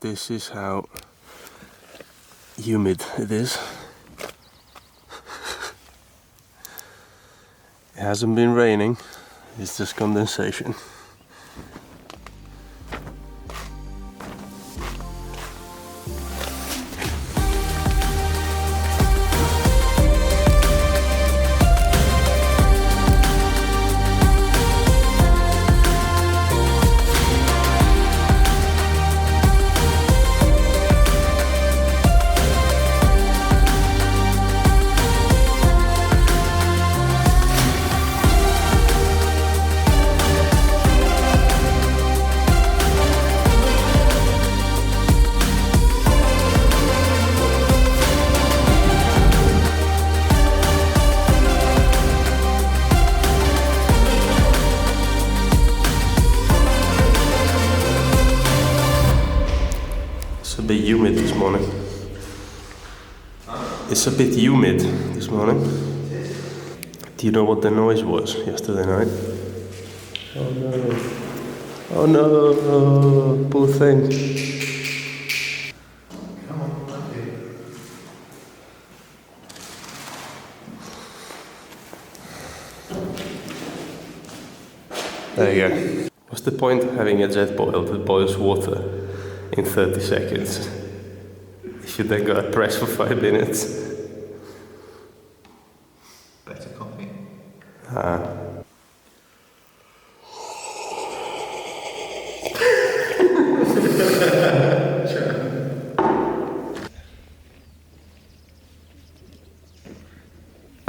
This is how humid it is. It hasn't been raining, it's just condensation. Humid this morning. It's a bit humid this morning. Do you know what the noise was yesterday night? Oh no. Oh no, poor thing. Come on, there you go. What's the point of having a jet boil that boils water in 30 seconds? If you then gotta press for 5 minutes. Better coffee.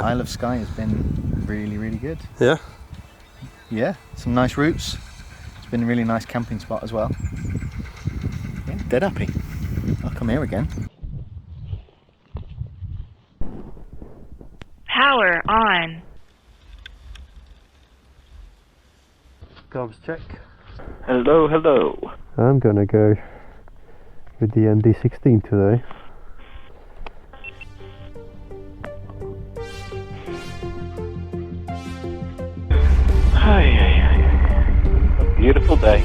Isle of Skye has been really, really good. Yeah? Yeah, some nice routes. It's been a really nice camping spot as well. Yeah, dead happy. I'll come here again. Power on. Comms check. Hello, hello. I'm gonna go with the ND16 today. A beautiful day.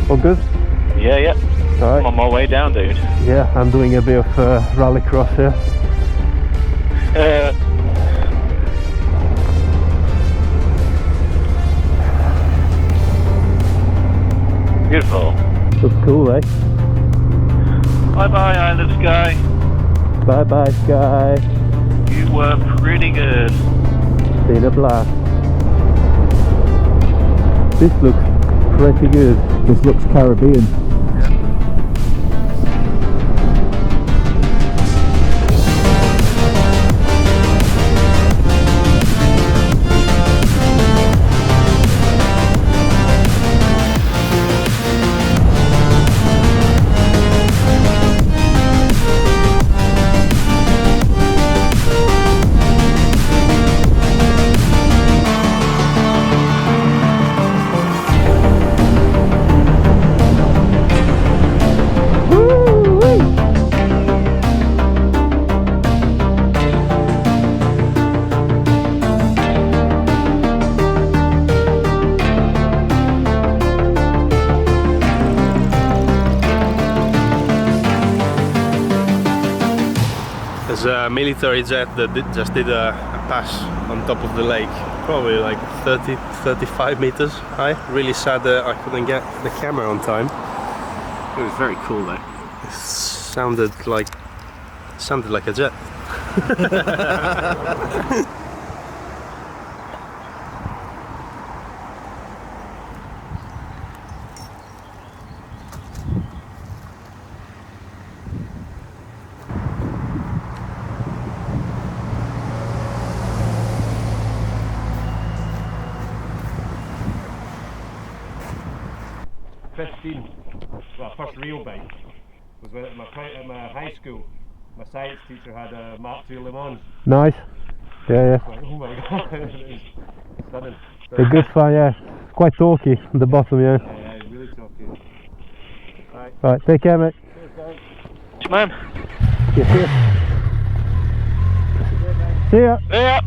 All good? Yeah, yeah. All right. I'm on my way down, dude. Yeah, I'm doing a bit of rallycross here. Beautiful. Looks cool, eh? Bye bye, Isle of Skye. Bye bye, Skye. You were pretty good. Been a blast. This looks pretty good. This looks Caribbean. There's a military jet that just did a pass on top of the lake, probably like 30-35 meters high. Really sad that I couldn't get the camera on time. It was very cool though. It sounded like a jet. Well, first real bike was when at my high school. My science teacher had a Mark II Le Mans. Nice. Yeah, yeah. Like, oh my god, it was stunning. A good fun, yeah. Quite talky on the bottom, yeah. Yeah, yeah, really talky. Right, take care, mate. Cheers, guys. Man. Yeah, see ya. Yeah.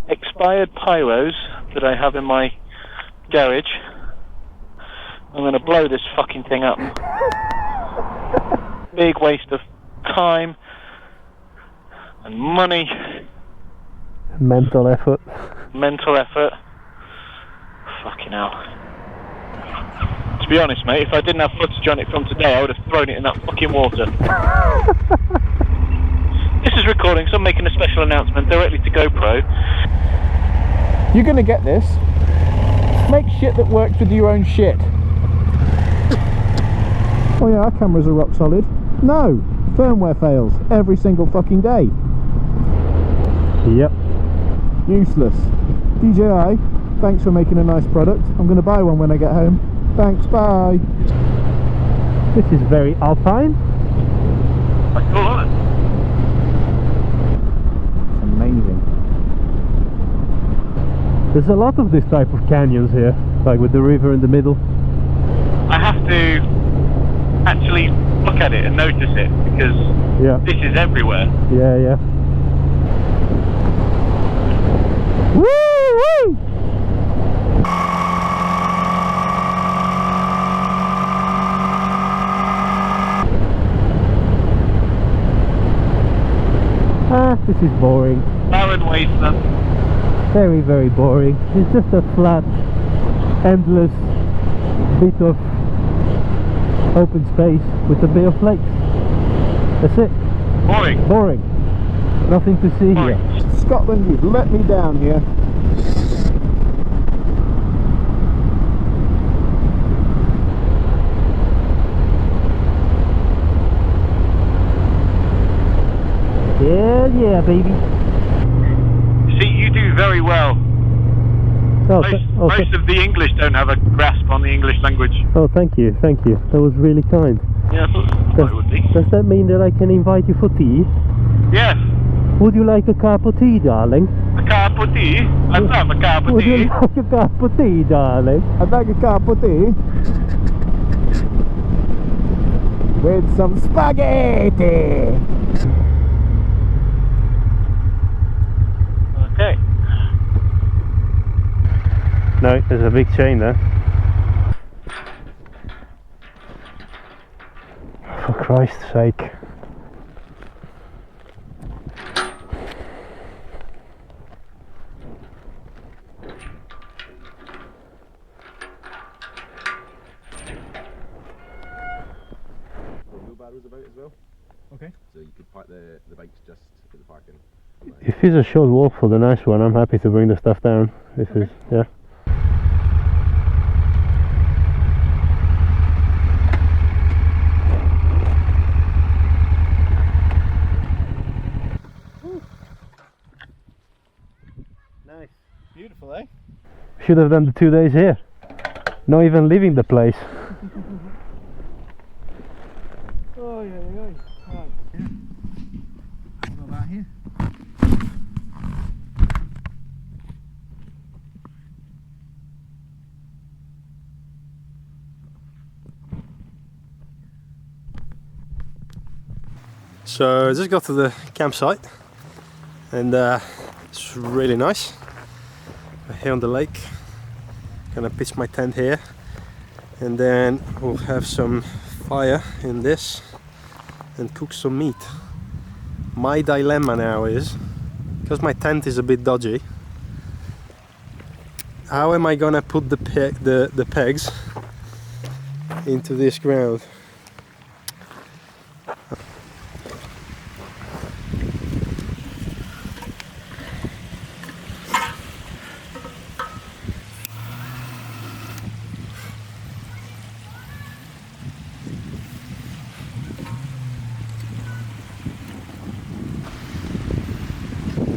Expired pyros that I have in my garage. I'm gonna blow this fucking thing up. big waste of time and money. Mental effort. Mental effort. Fucking hell. To be honest, mate, if I didn't have footage on it from today, I would have thrown it in that fucking water. This is recording, so I'm making a special announcement directly to GoPro. You're gonna get this. Make shit that works with your own shit. Oh yeah, our cameras are rock solid. No, firmware fails every single fucking day. Yep. Useless. DJI, thanks for making a nice product. I'm going to buy one when I get home. Thanks, bye. This is very alpine. That's cool, isn't it? It's amazing. There's a lot of this type of canyons here, like with the river in the middle. I have to actually look at it and notice it, because this is everywhere. Yeah. Woo! Woo! This is boring. Barren wasteland. Very, very boring. It's just a flat, endless bit of open space with a bit of lakes. That's it. Boring. Boring. Nothing to see Boring. here. Scotland, you've let me down here. Yeah, baby. See, you do very well. Most of the English don't have a grasp on the English language. Oh, thank you. That was really kind. Yeah, I thought it would be. Does that mean that I can invite you for tea? Yes. Would you like a cup of tea, darling? A cup of tea? I'd love a cup of Would you tea. like a cup of tea, darling? I'd like a cup of tea. With some spaghetti. Okay. No, there's a big chain there. For Christ's sake. Wheelbarrows about as well. Okay. So you could park the bikes just at the parking. If it's a short walk for the nice one, I'm happy to bring the stuff down. If it's, yeah. Nice. Beautiful, eh? Should have done the 2 days here. Not even leaving the place. Oh, yeah. Right. What about here? So I just got to the campsite and it's really nice. We're here on the lake. Gonna pitch my tent here and then we'll have some fire in this and cook some meat. My dilemma now is, because my tent is a bit dodgy, how am I gonna put the pegs into this ground?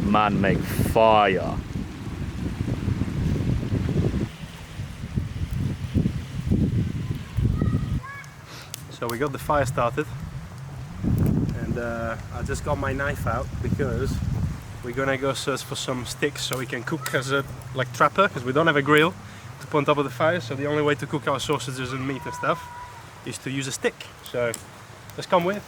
Man make fire. So we got the fire started and I just got my knife out because we're gonna go search for some sticks so we can cook as a Trappeur, because we don't have a grill to put on top of the fire, so the only way to cook our sausages and meat and stuff is to use a stick. So let's come with.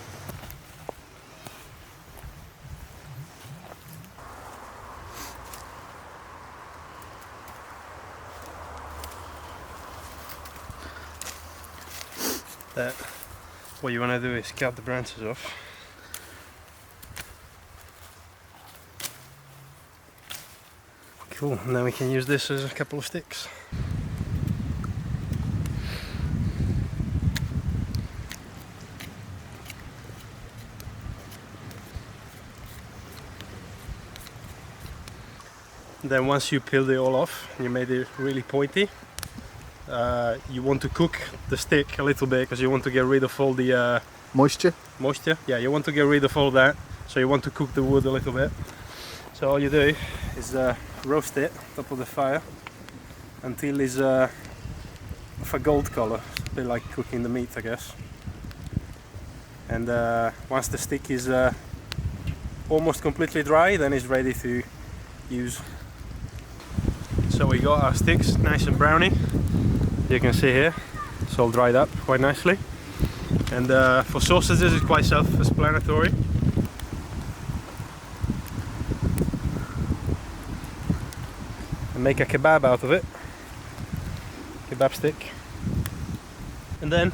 what you want to do is cut the branches off. Cool, and then we can use this as a couple of sticks. Then once you peeled it all off, you made it really pointy, you want to cook the stick a little bit because you want to get rid of all the Moisture? moisture. Yeah, you want to get rid of all that, so you want to cook the wood a little bit. So all you do is roast it on top of the fire until it's of a gold color, a bit like cooking the meat, I guess. And once the stick is almost completely dry, then it's ready to use. So we got our sticks nice and browny. You can see here, it's all dried up quite nicely. And for sausages it's quite self-explanatory. And make a kebab out of it. Kebab stick. And then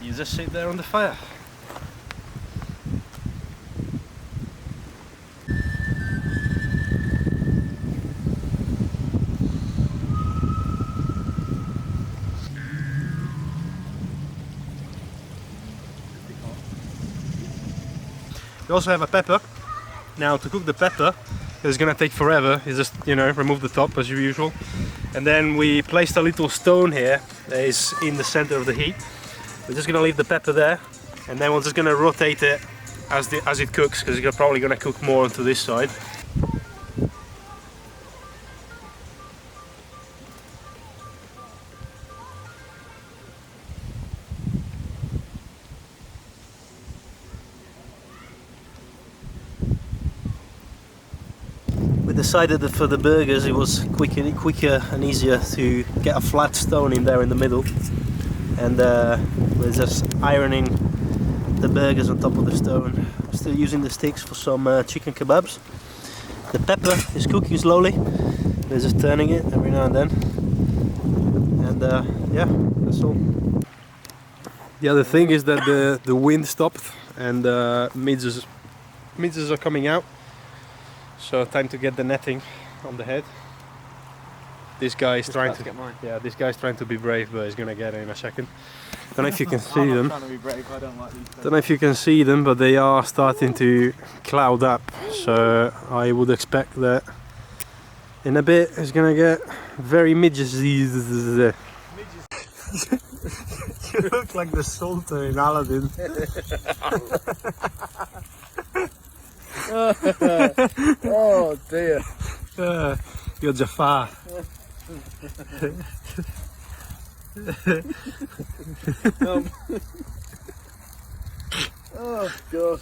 you just sit there on the fire. We also have a pepper. Now to cook the pepper, it's gonna take forever. You just, remove the top as usual. And then we placed a little stone here that is in the center of the heat. We're just gonna leave the pepper there, and then we're just gonna rotate it as it cooks, because it's probably gonna cook more onto this side. We decided that for the burgers it was quicker and easier to get a flat stone in there in the middle, and we're just ironing the burgers on top of the stone. Still using the sticks for some chicken kebabs. The pepper is cooking slowly, we're just turning it every now and then, and yeah, that's all. The other thing is that the wind stopped and midges are coming out. So time to get the netting on the head. This guy is trying to get mine. Yeah, this guy's trying to be brave, but he's gonna get it in a second. Don't know if you can see them. I'm trying to be brave, I don't like these things. Don't know if you can see them, but they are starting to cloud up. So I would expect that in a bit it's gonna get very midges. You look like the Sultan in Aladdin. Oh dear. You're Jafar. Oh god.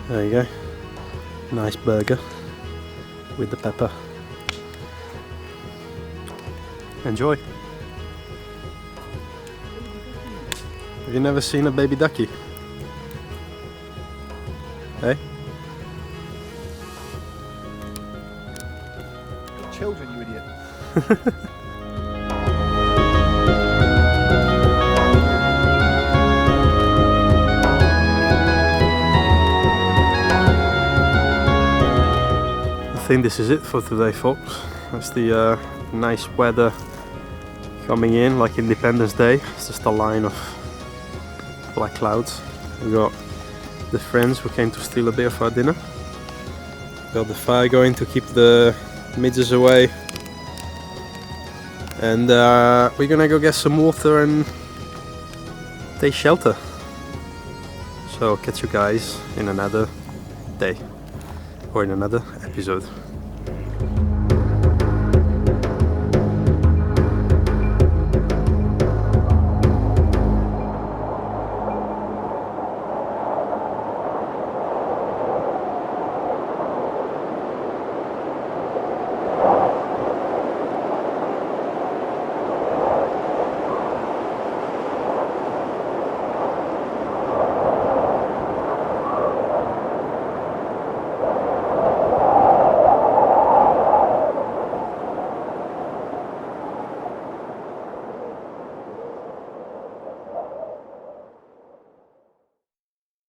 There you go. Nice burger with the pepper. Enjoy. Have you never seen a baby ducky? Hey? Children, you idiot. think this is it for today, folks. That's the nice weather coming in, like Independence Day. It's just a line of black clouds. We got the friends who came to steal a bit of our dinner. Got the fire going to keep the midges away. And we're gonna go get some water and take shelter. So catch you guys in another day or in another episode.